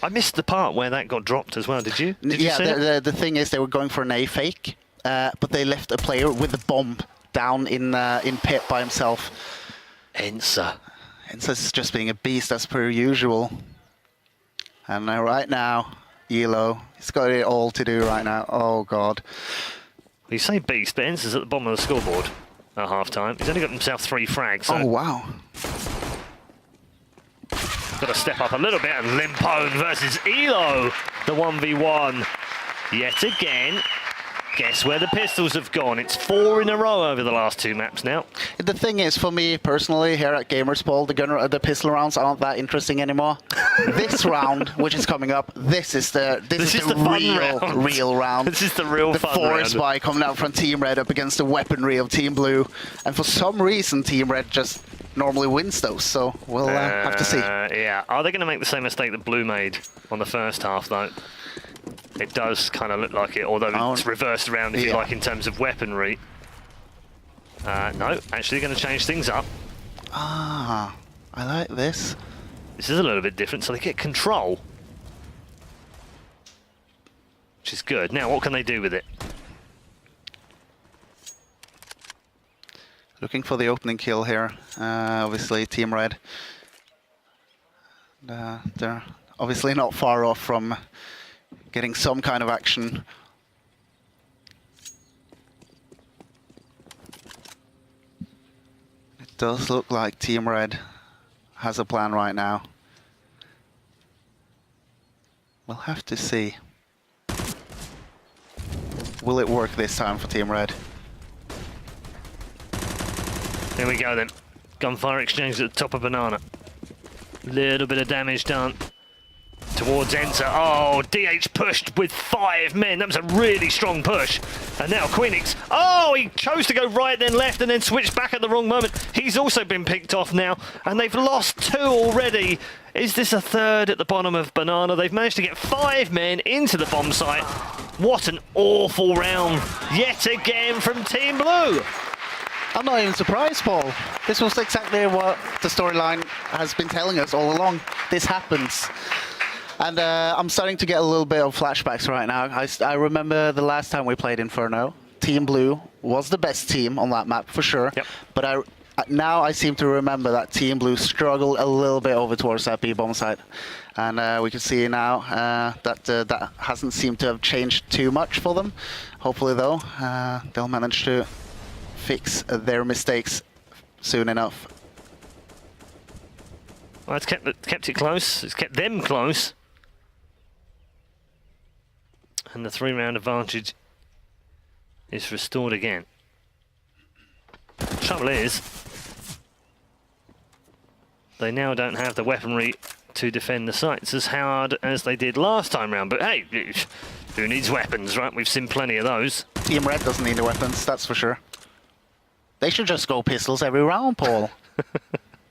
I missed the part where that got dropped as well, did you? Did you see the thing is they were going for an A fake, but they left a player with the bomb down in pit by himself. Ensa. Ensa's just being a beast as per usual. And right now, Elo, he's got it all to do right now. Oh, God. You say beast, but Ensa's at the bottom of the scoreboard at half-time. He's only got himself 3 frags. So oh, wow. got to step up a little bit, and Limpone versus Elo, the 1v1. Yet again, guess where the pistols have gone? It's 4 in a row over the last 2 maps now. The thing is, for me personally, here at Gamerz, Paul, the pistol rounds aren't that interesting anymore. This round, which is coming up, this is the real round. This is the real fun round. The force buy coming out from Team Red up against the weaponry of Team Blue, and for some reason, Team Red just normally wins those. So we'll have to see. Yeah, are they going to make the same mistake that Blue made on the first half, though? It does kind of look like it, although it's reversed around, if you like, in terms of weaponry. No, actually going to change things up. Ah, I like this. This is a little bit different, so they get control. Which is good. Now, what can they do with it? Looking for the opening kill here. Obviously, Team Red. They're obviously not far off from getting some kind of action. It does look like Team Red has a plan right now. We'll have to see. Will it work this time for Team Red? Here we go then. Gunfire exchange at the top of Banana. Little bit of damage done towards Enter. Oh, DH pushed with 5 men. That was a really strong push. And now Queenix. Oh, he chose to go right, then left, and then switched back at the wrong moment. He's also been picked off now, and they've lost 2 already. Is this a third at the bottom of Banana? They've managed to get 5 men into the bomb site. What an awful round yet again from Team Blue. I'm not even surprised, Paul. This was exactly what the storyline has been telling us all along. This happens. And I'm starting to get a little bit of flashbacks right now. I remember the last time we played Inferno. Team Blue was the best team on that map, for sure. Yep. But now I seem to remember that Team Blue struggled a little bit over towards that B-bomb site. And we can see now that that hasn't seemed to have changed too much for them. Hopefully, though, they'll manage to fix their mistakes soon enough. Well, it's kept it close. It's kept them close. And the 3-round advantage is restored again. Trouble is, they now don't have the weaponry to defend the sites as hard as they did last time round. But hey, who needs weapons, right? We've seen plenty of those. Team Red doesn't need the weapons, that's for sure. They should just go pistols every round, Paul.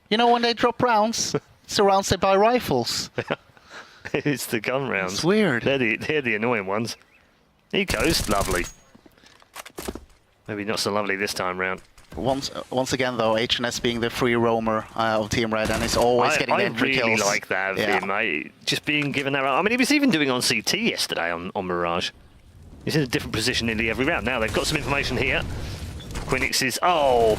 You know, when they drop rounds, it's surrounded by rifles. It's the gun rounds. It's weird. They're the annoying ones. Eco's lovely. Maybe not so lovely this time round. Once again, though, HNS being the free roamer of Team Red, and it's always getting the entry kills. I really like that of him. Just being given that. I mean, he was even doing on CT yesterday on Mirage. He's in a different position nearly every round. Now they've got some information here. Queenix is well,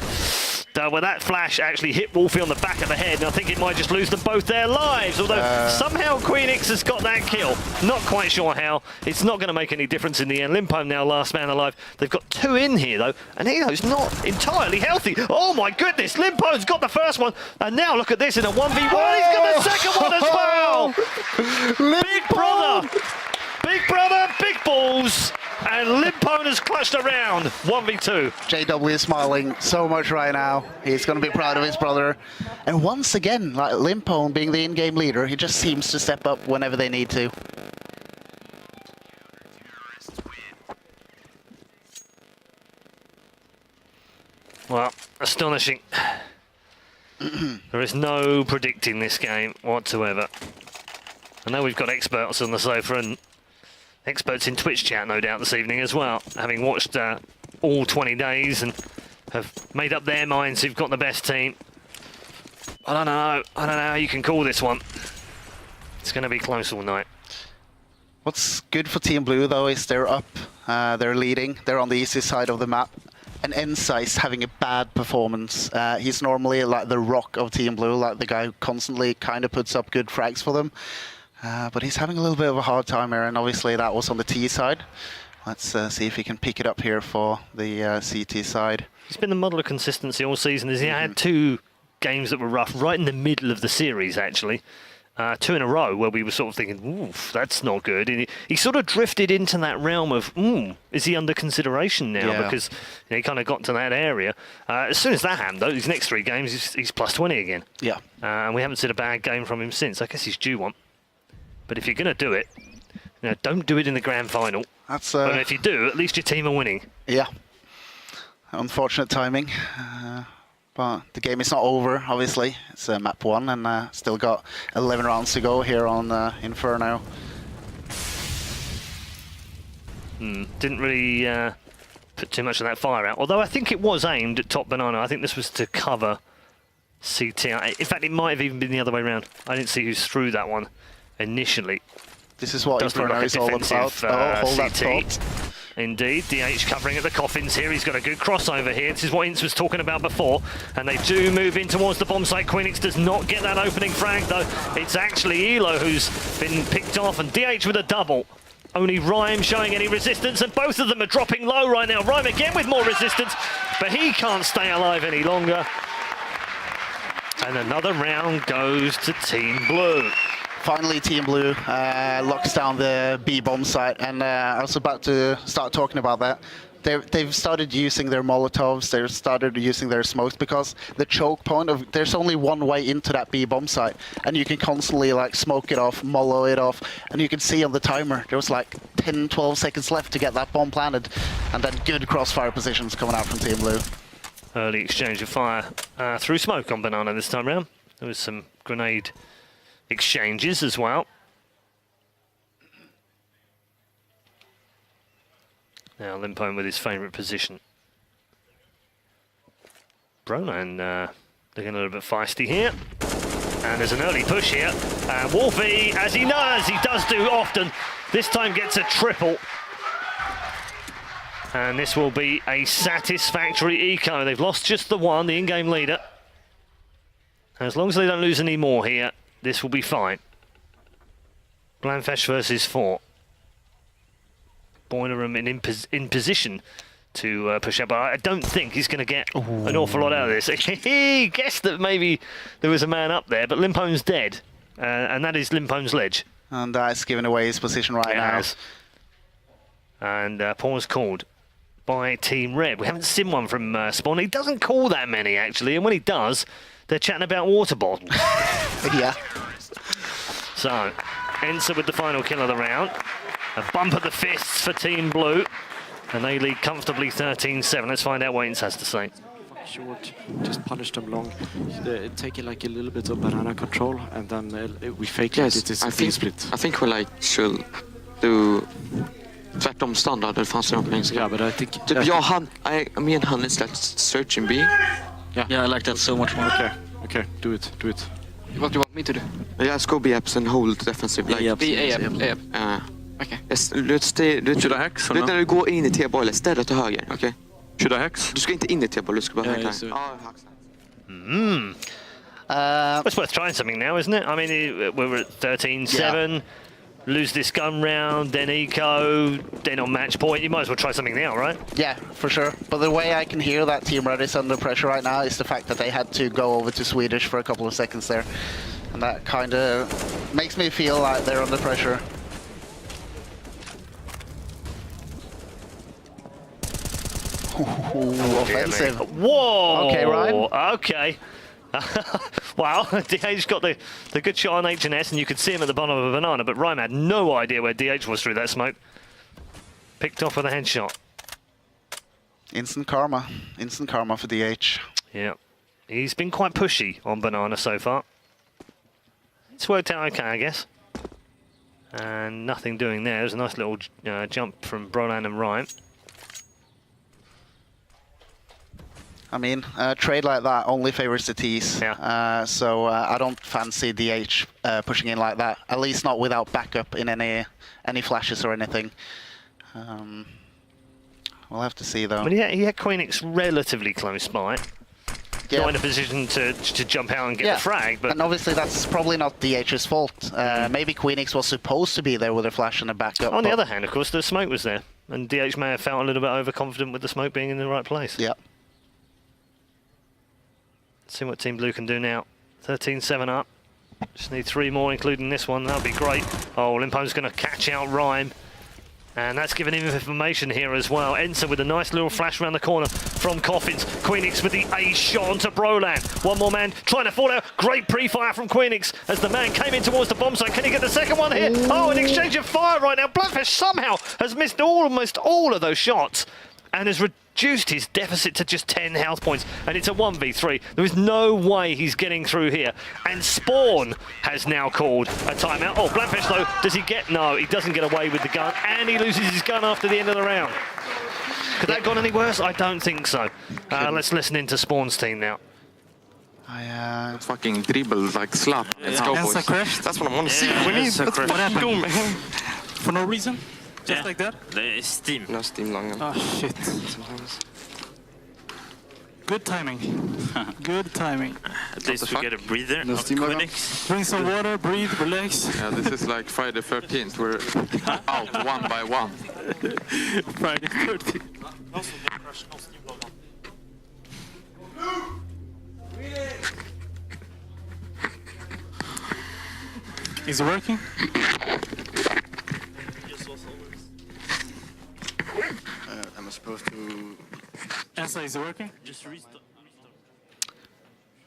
that flash actually hit Wolfie on the back of the head, and I think it might just lose them both their lives. Although somehow Queenix has got that kill. Not quite sure how. It's not going to make any difference in the end. Limpo now last man alive. They've got 2 in here though, and Elo's not entirely healthy. Oh my goodness, Limpo's got the first one, and now look at this in a 1v1. He's got the second one as well. Big brother, big balls. And Limpone has clutched around 1v2. JW is smiling so much right now. He's going to be proud of his brother. And once again, like Limpone being the in-game leader, he just seems to step up whenever they need to. Well, astonishing. There is no predicting this game whatsoever. I know we've got experts on the sofa and experts in Twitch chat, no doubt, this evening as well, having watched all 20 days and have made up their minds who've got the best team. I don't know how you can call this one. It's going to be close all night. What's good for Team Blue, though, is they're up, they're leading, they're on the easy side of the map. And Ensai's having a bad performance. He's normally like the rock of Team Blue, like the guy who constantly kind of puts up good frags for them. But he's having a little bit of a hard time here, and obviously that was on the T side. Let's see if he can pick it up here for the CT side. He's been the model of consistency all season. He had 2 games that were rough, right in the middle of the series, actually. 2 in a row where we were sort of thinking, oof, that's not good. And he sort of drifted into that realm of, is he under consideration now? Yeah. Because he kind of got to that area. As soon as that happened, though, his next 3 games, he's plus 20 again. Yeah. And we haven't seen a bad game from him since. I guess he's due one. But if you're going to do it, don't do it in the grand final. That's. But if you do, at least your team are winning. Yeah. Unfortunate timing. But the game is not over, obviously. It's map 1, and still got 11 rounds to go here on Inferno. Didn't really put too much of that fire out. Although I think it was aimed at top Banana. I think this was to cover CT. In fact, it might have even been the other way around. I didn't see who's through that one initially. This is what Inferno is all about. Hold that thought. Indeed, DH covering at the coffins here. He's got a good crossover here. This is what Ince was talking about before. And they do move in towards the bomb site. Queenix does not get that opening frag, though. It's actually Elo who's been picked off, and DH with a double. Only Rhyme showing any resistance, and both of them are dropping low right now. Rhyme again with more resistance, but he can't stay alive any longer. And another round goes to Team Blue. Finally, Team Blue locks down the B-bomb site, and I was about to start talking about that. they've started using their Molotovs, they've started using their smokes, because the choke point of, there's only one way into that B bomb site, and you can constantly like smoke it off, mollo it off, and you can see on the timer there was like 10-12 seconds left to get that bomb planted, and then good crossfire positions coming out from Team Blue. Early exchange of fire through smoke on Banana this time round. There was some grenade exchanges as well. Now Limpone with his favourite position. Brolan looking a little bit feisty here. And there's an early push here. And Wolfie, as he does do often, this time gets a triple. And this will be a satisfactory eco. They've lost just the one, the in-game leader. As long as they don't lose any more here, this will be fine. Blandfesh versus 4. Boiler Room in position to push up, but I don't think he's going to get an awful lot out of this. He guessed that maybe there was a man up there, but Limpone's dead, and that is Limpone's ledge. And that's giving away his position right now. And pause called by Team Red. We haven't seen one from Spawn. He doesn't call that many, actually, and when he does, they're chatting about water bottles. Yeah. So, Ensa with the final kill of the round. A bump of the fists for Team Blue. And they lead comfortably 13-7. Let's find out what Ince has to say. Short, just punish them long, take it like a little bit of banana control, and then we fake it. It is a split. I think we like should do tvärtom standard. Det fanns något engelska. Yeah, but I think... Me and Han is like searching B. Yeah, I like that so much more. Okay, do it. What do you want me to do? Yeah, let's go B apps and hold defensive. Like B, A app. Okay. Let's stay... Should I hex? Du när du går in i T-boll, ställ dig till höger, okej? Should I hex? Du ska inte in i T-boll, du ska bara höger. It's worth trying something now, isn't it? I mean, we're at 13-7. Lose this gun round, then eco, then on match point. You might as well try something now, right? Yeah, for sure. But the way I can hear that Team Red is under pressure right now is the fact that they had to go over to Swedish for a couple of seconds there. And that kind of makes me feel like they're under pressure. Ooh, offensive. Whoa! Okay, Ryan. Okay. Wow, DH got the good shot on H&S, and you could see him at the bottom of a banana, but Ryan had no idea where DH was through that smoke. Picked off with a headshot. Instant karma. Instant karma for DH. Yeah. He's been quite pushy on banana so far. It's worked out okay, I guess. And nothing doing there. There's a nice little jump from Brolan and Ryan. I mean, a trade like that only favors the T's. Yeah. So I don't fancy DH pushing in like that. At least not without backup in any flashes or anything. We'll have to see though. But he had Queenix relatively close by. Yeah. Not in a position to jump out and get the frag, but and obviously that's probably not DH's fault. Maybe Queenix was supposed to be there with a flash and a backup. On the other hand, of course, the smoke was there, and DH may have felt a little bit overconfident with the smoke being in the right place. Yeah. See what Team Blue can do now. 13-7 up. Just need 3 more, including this one. That'll be great. Oh, Limpone's going to catch out Rhyme. And that's given him information here as well. Ensa with a nice little flash around the corner from Coffins. Queenix with the ace shot onto Brolan. One more man trying to fall out. Great pre-fire from Queenix as the man came in towards the bomb site. Can he get the second one here? Oh, an exchange of fire right now. Blackfish somehow has missed almost all of those shots and has reduced his deficit to just 10 health points, and it's a 1v3. There is no way he's getting through here. And Spawn has now called a timeout. Oh, Blackfish though, does he get? No, he doesn't get away with the gun, and he loses his gun after the end of the round. Could that have gone any worse? I don't think so. Let's listen into Spawn's team now. Fucking dribble, like slap. Let's go, boys. That's what I want to see. We need What happened? For no reason? Just like that? The Steam. No Steam long. Oh shit. Good timing. Good timing. At least we get a breather on Steam Queenix. Drink some water, breathe, relax. Yeah, this is like Friday 13th. We're out 1 by 1. Friday 13th. Is it working? supposed to answer is working. Just restart.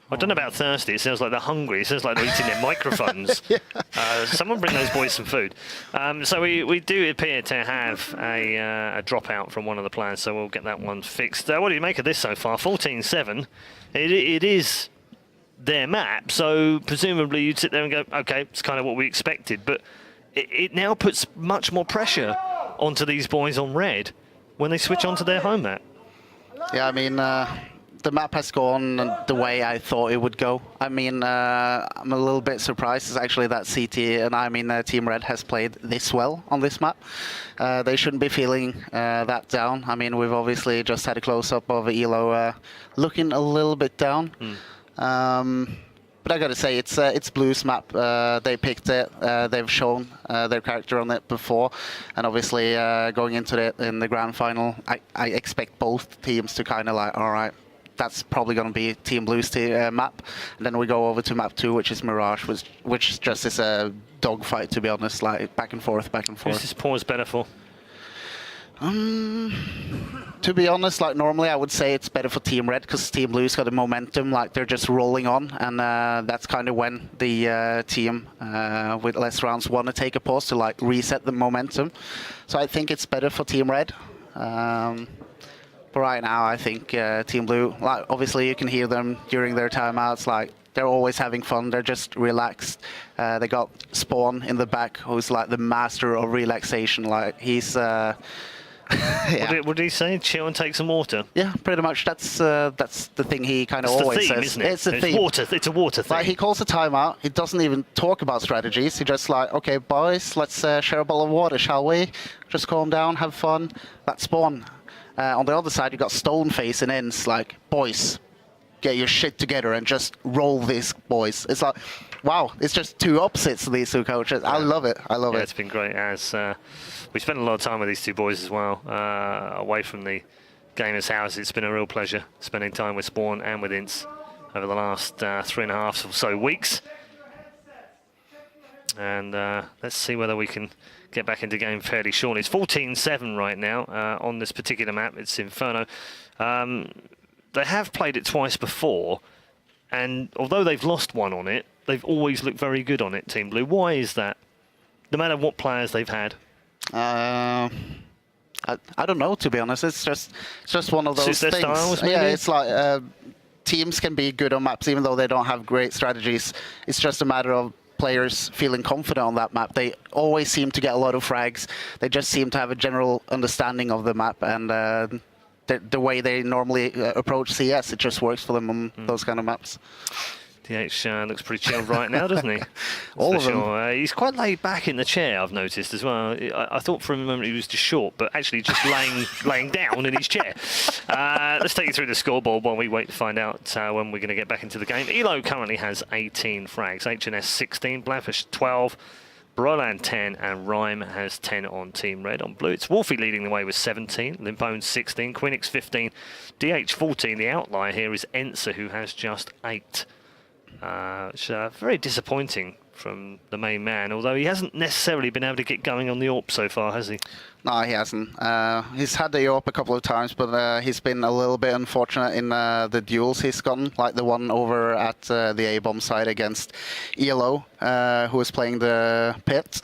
I don't know about thirsty. It sounds like they're hungry. It sounds like they're eating their microphones. Someone bring those boys some food. So we do appear to have a dropout from one of the players, so we'll get that one fixed. What do you make of this so far? 14-7. It is their map, so presumably you'd sit there and go, okay, it's kind of what we expected. But it now puts much more pressure onto these boys on red when they switch onto their home map. Yeah, I mean, the map has gone the way I thought it would go. I mean, I'm a little bit surprised is actually that CT and Team Red has played this well on this map. They shouldn't be feeling that down. I mean, we've obviously just had a close-up of Elo looking a little bit down. But I gotta say, it's Blue's map. They picked it. They've shown their character on it before, and obviously going into it in the grand final, I expect both teams to kind of like, all right, that's probably going to be Team Blue's map. And then we go over to map 2, which is Mirage, which just is a dogfight, to be honest, like back and forth, back and forth. Who's this pause better for? To be honest, like normally I would say it's better for Team Red because Team Blue's got the momentum, like they're just rolling on, and that's kind of when the team with less rounds want to take a pause to like reset the momentum. So I think it's better for Team Red. But right now, I think Team Blue, like obviously you can hear them during their timeouts, like they're always having fun. They're just relaxed. They got Spawn in the back, who's like the master of relaxation. Like he's, yeah. What did he say? Chill and take some water. Yeah, pretty much. That's the thing he kind of always theme, says. Isn't it? It's the theme. Water. It's a water thing. Like he calls a timeout. He doesn't even talk about strategies. He just like, okay, boys, let's share a bowl of water, shall we? Just calm down, have fun. That's Spawn. On the other side, you got Stoneface and Ends like, boys, get your shit together and just roll this, boys. It's like, wow, it's just two opposites of these two coaches. I love it. I love it. It's been great. As we spent a lot of time with these two boys as well, away from the Gamerz house. It's been a real pleasure spending time with Spawn and with Ince over the last 3.5 or so weeks. And let's see whether we can get back into game fairly shortly. It's 14-7 right now on this particular map. It's Inferno. They have played it twice before, and although they've lost one on it, they've always looked very good on it, Team Blue. Why is that? No matter what players they've had. I don't know, to be honest. It's just one of those things. Styles, maybe? Yeah, it's like teams can be good on maps even though they don't have great strategies. It's just a matter of players feeling confident on that map. They always seem to get a lot of frags. They just seem to have a general understanding of the map, and the way they normally approach CS, it just works for them on those kind of maps. DH looks pretty chilled right now, doesn't he? All of them. He's quite laid back in the chair, I've noticed as well. I thought for a moment he was just short, but actually just laying down in his chair. Let's take you through the scoreboard while we wait to find out when we're going to get back into the game. Elo currently has 18 frags, HNS 16, Blackfish 12, Broland 10, and Rhyme has 10 on Team Red. On Blue, it's Wolfie leading the way with 17, Limpone 16, Quinix 15, DH 14. The outlier here is Ensa, who has just 8. Which very disappointing from the main man, although he hasn't necessarily been able to get going on the AWP so far, has he? No, he hasn't. He's had the AWP a couple of times, but he's been a little bit unfortunate in the duels he's gotten, like the one over at the A-bomb side against ELO, who was playing the pit.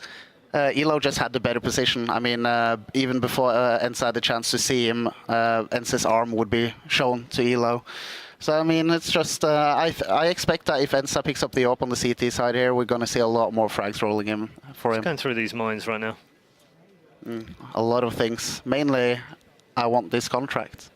Elo just had the better position. I mean, even before Ensa had the chance to see him, Ensa's arm would be shown to Elo. So, I mean, it's just, I expect that if Ensa picks up the AWP on the CT side here, we're going to see a lot more frags rolling in for him. Going through these mines right now. A lot of things. Mainly, I want this contract.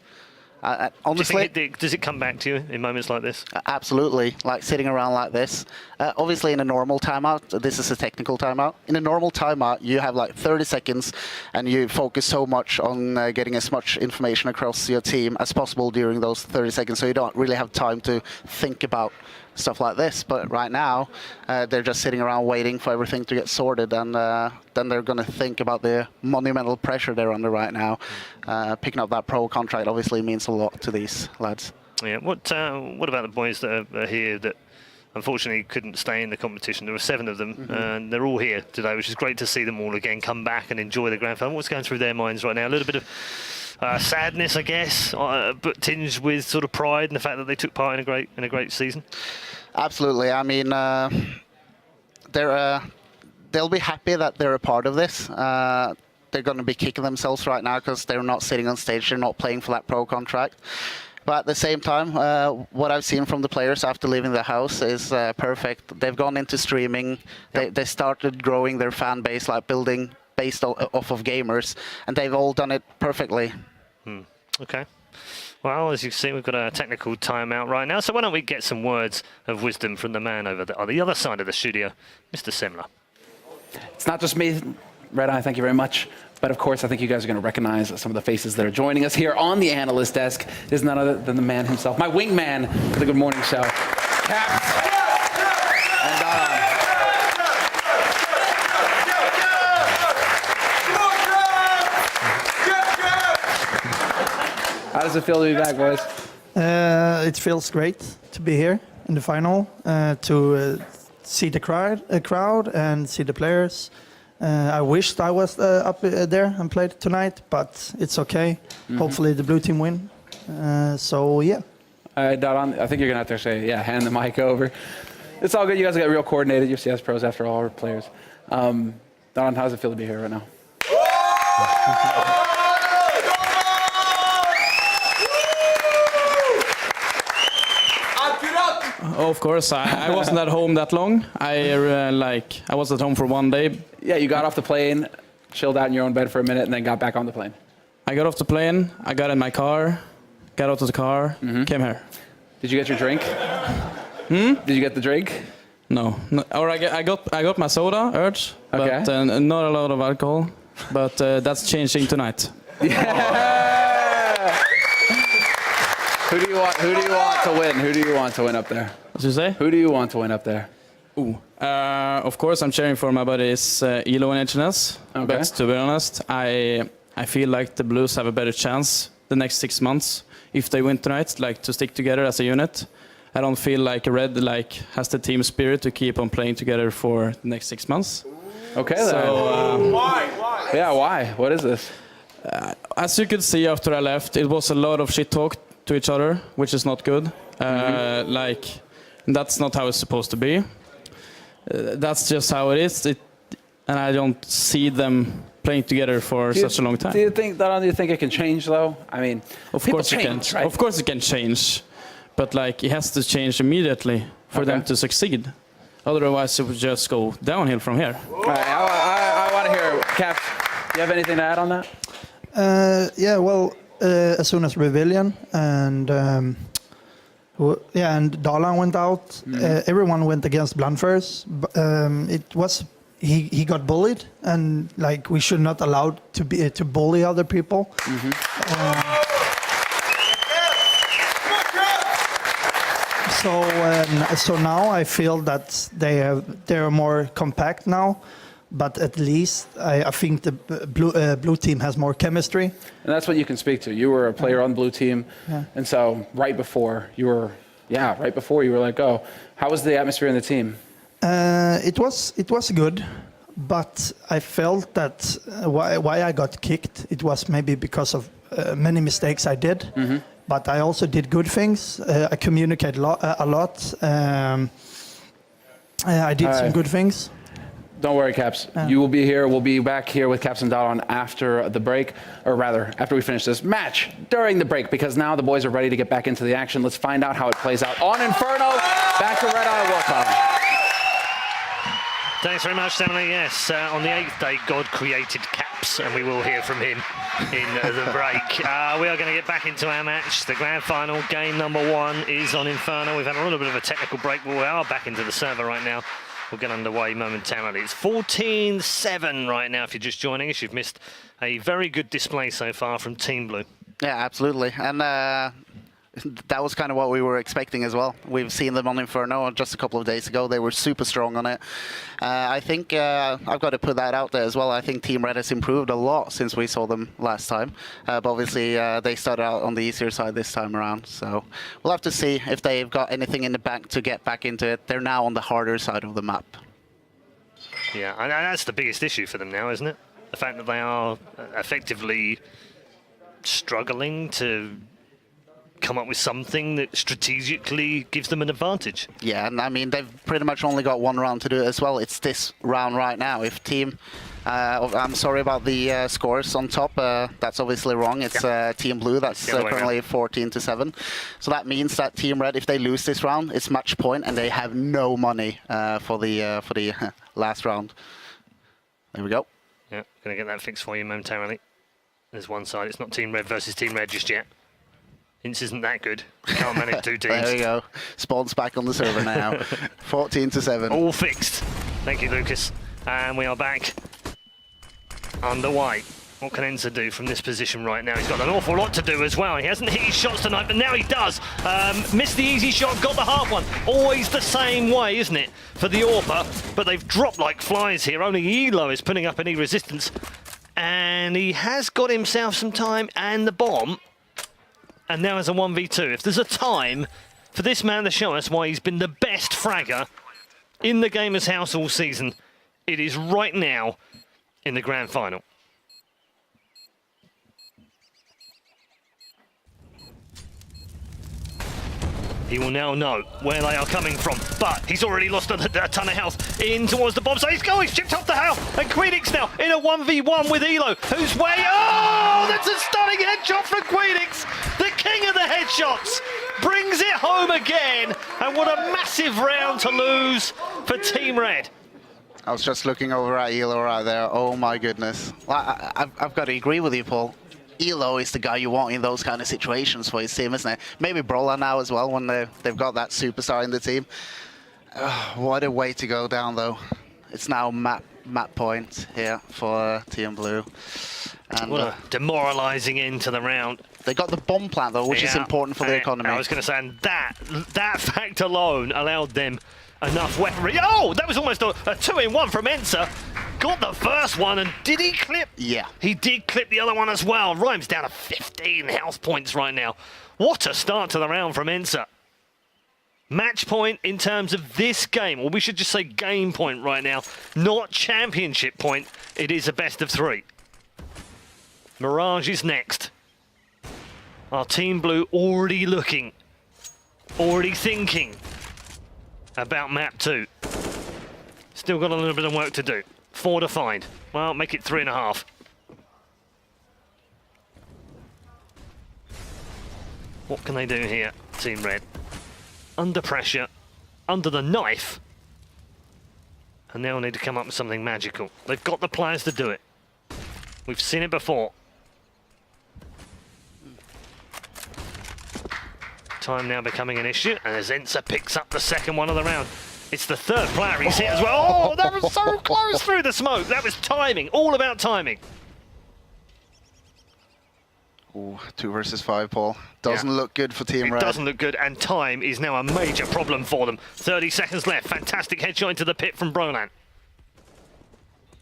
Honestly, does it come back to you in moments like this? Absolutely. Like sitting around like this. Obviously, in a normal timeout, this is a technical timeout. In a normal timeout, you have like 30 seconds and you focus so much on getting as much information across your team as possible during those 30 seconds, so you don't really have time to think about stuff like this. But right now, they're just sitting around waiting for everything to get sorted, and then they're going to think about the monumental pressure they're under right now. Picking up that pro contract obviously means a lot to these lads. Yeah. What about the boys that are here that unfortunately couldn't stay in the competition? There were 7 of them, and they're all here today, which is great to see them all again come back and enjoy the grand final. What's going through their minds right now? A little bit of sadness, I guess, but tinged with sort of pride in the fact that they took part in a great season? Absolutely. I mean, they'll be happy that they're a part of this. They're going to be kicking themselves right now because they're not sitting on stage, they're not playing for that pro contract. But at the same time, what I've seen from the players after leaving the house is perfect. They've gone into streaming. They started growing their fan base, like building based off of Gamerz, and they've all done it perfectly. Okay. Well, as you've seen, we've got a technical timeout right now. So why don't we get some words of wisdom from the man over on the other side of the studio, Mr. Simler. It's not just me, Red Eye, thank you very much. But of course, I think you guys are going to recognize some of the faces that are joining us here on the analyst desk. It is none other than the man himself, my wingman for the Good Morning Show, Caps. And how does it feel to be back, boys? It feels great to be here in the final, to see the crowd and see the players. I wished I was up there and played tonight, but it's okay. Hopefully the blue team win. So yeah. Don, I think you're gonna have to say, yeah, hand the mic over. It's all good. You guys got real coordinated. You're CS pros after all, our players. Don, how does it feel to be here right now? Of course, I wasn't at home that long. I was at home for 1 day. Yeah, you got off the plane, chilled out in your own bed for a minute, and then got back on the plane. I got off the plane, I got in my car, got out of the car, came here. Did you get your drink? Did you get the drink? No. Or I got my soda, Urge, Okay. but not a lot of alcohol. But that's changing tonight. Yeah! Who do you want to win? Who do you want to win up there? What did you say? Who do you want to win up there? Of course, I'm cheering for my buddies Elo and HNS. Okay. But to be honest, I feel like the Blues have a better chance the next 6 months if they win tonight, like to stick together as a unit. I don't feel like Red has the team spirit to keep on playing together for the next 6 months. Okay, so, then. Why? Yeah, why? What is this? As you could see after I left, it was a lot of shit talk to each other, which is not good. That's not how it's supposed to be. That's just how it is. And I don't see them playing together for such a long time. Do you think it can change though? I mean, of course it can. Right? Of course it can change, but it has to change immediately for them to succeed. Otherwise, it would just go downhill from here. All right, I want to hear, Caps. Do you have anything to add on that? Yeah. Well, as soon as Rebellion and Dalan went out, everyone went against Blunt first. It was he got bullied, and we should not allow to bully other people. So now I feel that they're more compact now. But at least I think the blue team has more chemistry. And that's what you can speak to. You were a player on blue team, and so right before you were let go. How was the atmosphere in the team? It was good, but I felt that why I got kicked, it was maybe because of many mistakes I did. But I also did good things. I communicate a lot. I did some good things. Don't worry, Caps. You will be here. We'll be back here with Caps and Dalan after the break, or rather, after we finish this match during the break, because now the boys are ready to get back into the action. Let's find out how it plays out on Inferno. Back to Red Eye Warcom. Thanks very much, Emily. Yes, on the 8th day, God created Caps, and we will hear from him in the break. We are going to get back into our match. The grand final, game number 1, is on Inferno. We've had a little bit of a technical break, but we are back into the server right now. We'll get underway momentarily. It's 14-7 right now. If you're just joining us, you've missed a very good display so far from Team Blue. Yeah, absolutely. And that was kind of what we were expecting as well. We've seen them on Inferno just a couple of days ago. They were super strong on it. I think I've got to put that out there as well. I think Team Red has improved a lot since we saw them last time. But obviously, they started out on the easier side this time around. So we'll have to see if they've got anything in the bank to get back into it. They're now on the harder side of the map. Yeah, and that's the biggest issue for them now, isn't it? The fact that they are effectively struggling to come up with something that strategically gives them an advantage. Yeah, and I mean, they've pretty much only got one round to do it as well. It's this round right now. If team... I'm sorry about the scores on top. That's obviously wrong. It's Team Blue that's currently 14-7. So that means that Team Red, if they lose this round, it's match point, and they have no money for the last round. There we go. Yeah, going to get that fixed for you momentarily. There's one side. It's not Team Red versus Team Red just yet. Ince isn't that good. Can't manage two teams. There we go. Spawn's back on the server now. 14-7. All fixed. Thank you, Lucas. And we are back underway. What can Enza do from this position right now? He's got an awful lot to do as well. He hasn't hit his shots tonight, but now he does. Missed the easy shot, got the hard one. Always the same way, isn't it, for the AWPer? But they've dropped like flies here. Only Elo is putting up any resistance. And he has got himself some time and the bomb. And now has a 1v2. If there's a time for this man to show us why he's been the best fragger in the Gamerz house all season, it is right now in the grand final. He will now know where they are coming from, but he's already lost a ton of health in towards the bomb, so he's chipped off the health, and Queenix now in a 1v1 with Elo, who's way... Oh, that's a stunning headshot from Queenix! The king of the headshots brings it home again, and what a massive round to lose for Team Red. I was just looking over at Elo right there. Oh my goodness. Well, I've got to agree with you, Paul. Elo is the guy you want in those kind of situations for his team, isn't it? Maybe Brawler now as well when they've got that superstar in the team. What a way to go down, though. It's now map point here for Team Blue. And what a demoralising end to the round. They got the bomb plant, though, which is important for the economy. I was going to say, and that fact alone allowed them enough weaponry. Oh, that was almost a 2-in-1 from Enza. Got the first one, and did he clip? Yeah. He did clip the other one as well. Rhymes down to 15 health points right now. What a start to the round from Enza. Match point in terms of this game, or we should just say game point right now, not championship point. It is a best of 3. Mirage is next. Our Team Blue already looking, already thinking about map 2. Still got a little bit of work to do. 4 to find. Well, make it 3.5. What can they do here, Team Red? Under pressure, under the knife, and now need to come up with something magical. They've got the players to do it. We've seen it before. Time now becoming an issue, and as Enza picks up the second one of the round. It's the third player he's hit as well. Oh, that was so close through the smoke. That was timing, all about timing. Ooh, 2 versus 5, Paul. Doesn't look good for Team Red. It doesn't look good, and time is now a major problem for them. 30 seconds left. Fantastic headshot into the pit from Brolan.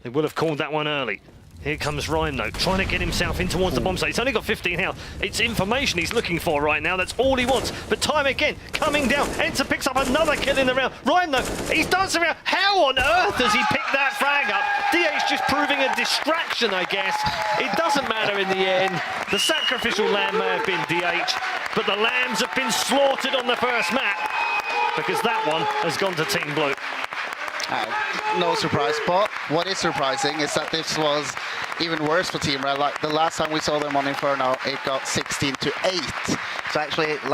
They would have called that one early. Here comes Rhyme, though, trying to get himself in towards the bomb site. He's only got 15 health. It's information he's looking for right now. That's all he wants. But time again, coming down. Enza picks up another kill in the round. Rhyme, though, he's dancing around. How on earth does he pick that frag up? DH just proving a distraction, I guess. It doesn't matter in the end. The sacrificial lamb may have been DH, but the lambs have been slaughtered on the first map because that one has gone to Team Blue. No surprise, but what is surprising is that this was even worse for Team Red. Like the last time we saw them on Inferno, it got 16-8. So actually